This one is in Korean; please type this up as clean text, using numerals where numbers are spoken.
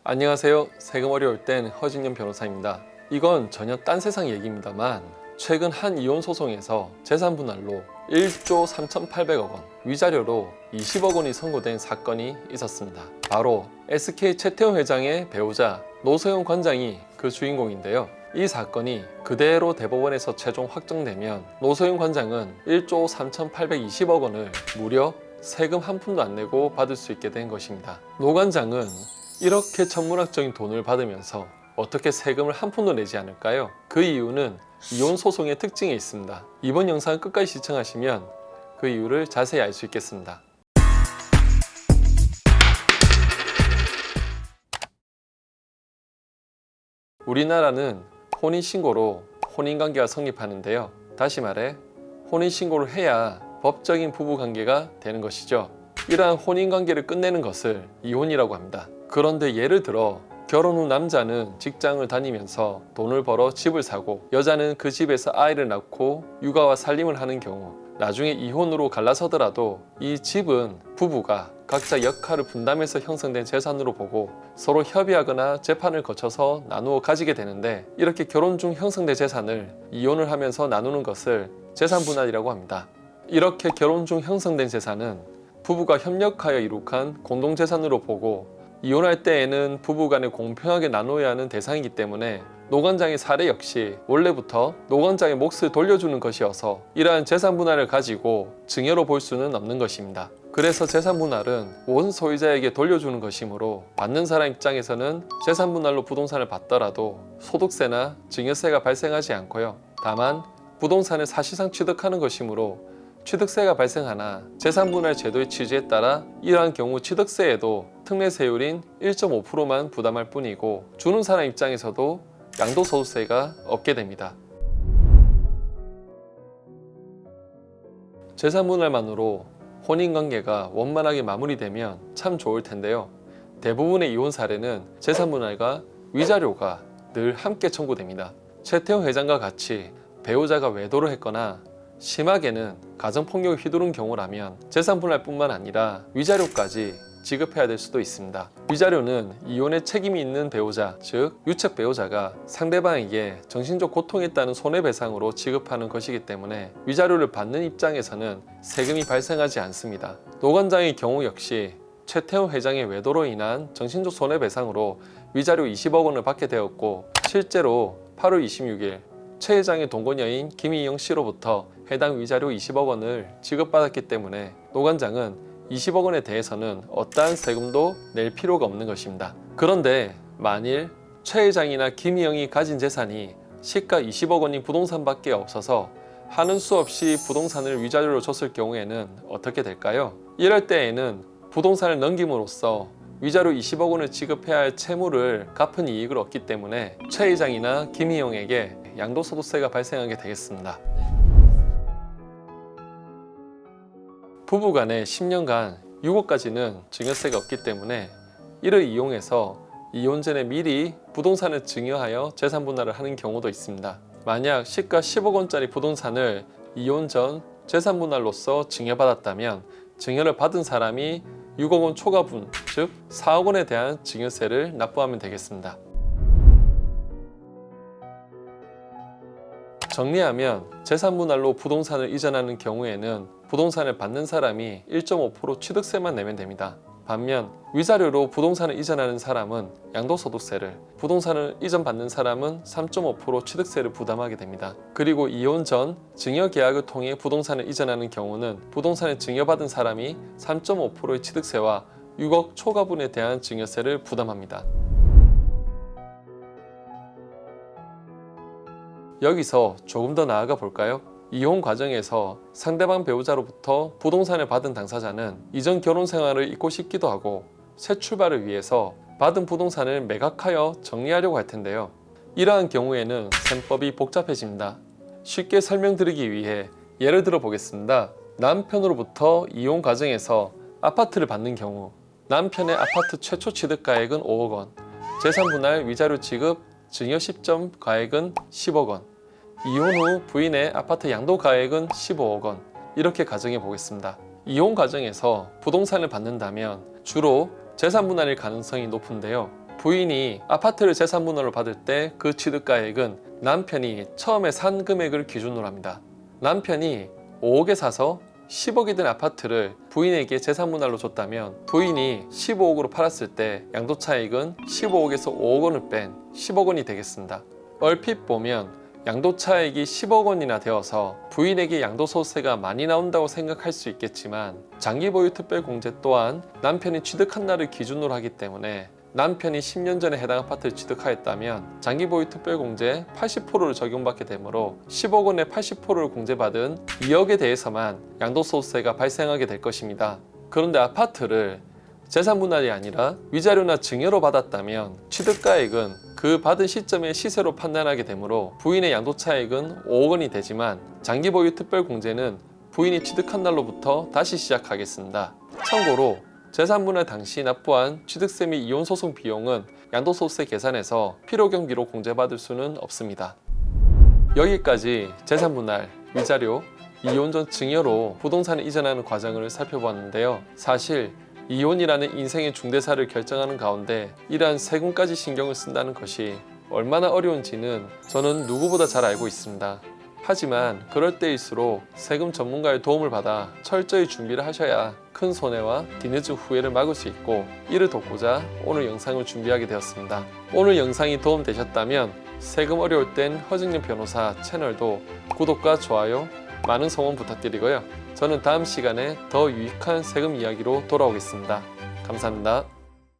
안녕하세요. 세금 어려울 땐 허진영 변호사입니다. 이건 전혀 딴 세상 얘기입니다만 최근 한 이혼 소송에서 재산 분할로 1조 3,800억 원, 위자료로 20억 원이 선고된 사건이 있었습니다. 바로 SK 최태원 회장의 배우자 노소영 관장이 그 주인공인데요. 이 사건이 그대로 대법원에서 최종 확정되면 노소영 관장은 1조 3,820억 원을 무려 세금 한 푼도 안 내고 받을 수 있게 된 것입니다. 노 관장은 이렇게 천문학적인 돈을 받으면서 어떻게 세금을 한 푼도 내지 않을까요? 그 이유는 이혼 소송의 특징에 있습니다. 이번 영상 끝까지 시청하시면 그 이유를 자세히 알 수 있겠습니다. 우리나라는 혼인신고로 혼인관계가 성립하는데요. 다시 말해 혼인신고를 해야 법적인 부부관계가 되는 것이죠. 이러한 혼인관계를 끝내는 것을 이혼이라고 합니다. 그런데 예를 들어 결혼 후 남자는 직장을 다니면서 돈을 벌어 집을 사고 여자는 그 집에서 아이를 낳고 육아와 살림을 하는 경우 나중에 이혼으로 갈라서더라도 이 집은 부부가 각자 역할을 분담해서 형성된 재산으로 보고 서로 협의하거나 재판을 거쳐서 나누어 가지게 되는데 이렇게 결혼 중 형성된 재산을 이혼을 하면서 나누는 것을 재산분할이라고 합니다. 이렇게 결혼 중 형성된 재산은 부부가 협력하여 이룩한 공동재산으로 보고 이혼할 때에는 부부간에 공평하게 나눠야 하는 대상이기 때문에 노 관장의 사례 역시 원래부터 노 관장의 몫을 돌려주는 것이어서 이러한 재산분할을 가지고 증여로 볼 수는 없는 것입니다. 그래서 재산분할은 원 소유자에게 돌려주는 것이므로 받는 사람 입장에서는 재산분할로 부동산을 받더라도 소득세나 증여세가 발생하지 않고요. 다만 부동산을 사실상 취득하는 것이므로 취득세가 발생하나 재산분할 제도의 취지에 따라 이러한 경우 취득세에도 특례세율인 1.5%만 부담할 뿐이고 주는 사람 입장에서도 양도소득세가 없게 됩니다. 재산분할만으로 혼인관계가 원만하게 마무리되면 참 좋을 텐데요. 대부분의 이혼 사례는 재산분할과 위자료가 늘 함께 청구됩니다. 최태원 회장과 같이 배우자가 외도를 했거나 심하게는 가정폭력을 휘두른 경우라면 재산분할뿐만 아니라 위자료까지 지급해야 될 수도 있습니다. 위자료는 이혼에 책임이 있는 배우자, 즉 유책 배우자가 상대방에게 정신적 고통에 따른 손해배상으로 지급하는 것이기 때문에 위자료를 받는 입장에서는 세금이 발생하지 않습니다. 노 관장의 경우 역시 최태원 회장의 외도로 인한 정신적 손해배상으로 위자료 20억 원을 받게 되었고 실제로 8월 26일 최 회장의 동거녀인 김희영 씨로부터 해당 위자료 20억 원을 지급받았기 때문에 노 관장은 20억 원에 대해서는 어떠한 세금도 낼 필요가 없는 것입니다. 그런데 만일 최 회장이나 김희영이 가진 재산이 시가 20억 원인 부동산밖에 없어서 하는 수 없이 부동산을 위자료로 줬을 경우에는 어떻게 될까요? 이럴 때에는 부동산을 넘김으로써 위자료 20억 원을 지급해야 할 채무를 갚은 이익을 얻기 때문에 최 회장이나 김희영에게 양도소득세가 발생하게 되겠습니다. 부부간에 10년간 6억까지는 증여세가 없기 때문에 이를 이용해서 이혼 전에 미리 부동산을 증여하여 재산분할을 하는 경우도 있습니다. 만약 시가 10억 원짜리 부동산을 이혼 전 재산분할로서 증여받았다면 증여를 받은 사람이 6억 원 초과분, 즉 4억 원에 대한 증여세를 납부하면 되겠습니다. 정리하면 재산분할로 부동산을 이전하는 경우에는 부동산을 받는 사람이 1.5% 취득세만 내면 됩니다. 반면 위자료로 부동산을 이전하는 사람은 양도소득세를, 부동산을 이전받는 사람은 3.5% 취득세를 부담하게 됩니다. 그리고 이혼 전 증여계약을 통해 부동산을 이전하는 경우는 부동산을 증여받은 사람이 3.5%의 취득세와 6억 초과분에 대한 증여세를 부담합니다. 여기서 조금 더 나아가 볼까요? 이혼 과정에서 상대방 배우자로부터 부동산을 받은 당사자는 이전 결혼 생활을 잊고 싶기도 하고 새 출발을 위해서 받은 부동산을 매각하여 정리하려고 할 텐데요. 이러한 경우에는 셈법이 복잡해집니다. 쉽게 설명드리기 위해 예를 들어 보겠습니다. 남편으로부터 이혼 과정에서 아파트를 받는 경우 남편의 아파트 최초 취득가액은 5억 원, 재산분할 위자료 지급 증여 시점 가액은 10억 원, 이혼 후 부인의 아파트 양도 가액은 15억 원, 이렇게 가정해 보겠습니다. 이혼 과정에서 부동산을 받는다면 주로 재산분할일 가능성이 높은데요. 부인이 아파트를 재산분할로 받을 때 그 취득가액은 남편이 처음에 산 금액을 기준으로 합니다. 남편이 5억에 사서 10억이 된 아파트를 부인에게 재산분할로 줬다면 부인이 15억으로 팔았을 때 양도차익은 15억에서 5억 원을 뺀 10억 원이 되겠습니다. 얼핏 보면 양도차익이 10억 원이나 되어서 부인에게 양도소득세가 많이 나온다고 생각할 수 있겠지만 장기보유 특별공제 또한 남편이 취득한 날을 기준으로 하기 때문에 남편이 10년 전에 해당 아파트를 취득하였다면 장기보유 특별공제 80%를 적용받게 되므로 10억 원의 80%를 공제받은 2억에 대해서만 양도소득세가 발생하게 될 것입니다. 그런데 아파트를 재산분할이 아니라 위자료나 증여로 받았다면 취득가액은 그 받은 시점의 시세로 판단하게 되므로 부인의 양도차익은 5억 원이 되지만 장기보유 특별공제는 부인이 취득한 날로부터 다시 시작하겠습니다. 참고로 재산분할 당시 납부한 취득세 및 이혼소송 비용은 양도소득세 계산에서 필요경비로 공제받을 수는 없습니다. 여기까지 재산분할, 위자료, 이혼 전 증여로 부동산을 이전하는 과정을 살펴보았는데요. 사실 이혼이라는 인생의 중대사를 결정하는 가운데 이러한 세금까지 신경을 쓴다는 것이 얼마나 어려운지는 저는 누구보다 잘 알고 있습니다. 하지만 그럴 때일수록 세금 전문가의 도움을 받아 철저히 준비를 하셔야 큰 손해와 뒤늦은 후회를 막을 수 있고, 이를 돕고자 오늘 영상을 준비하게 되었습니다. 오늘 영상이 도움되셨다면 세금 어려울 땐 허증윤 변호사 채널도 구독과 좋아요, 많은 성원 부탁드리고요. 저는 다음 시간에 더 유익한 세금 이야기로 돌아오겠습니다. 감사합니다.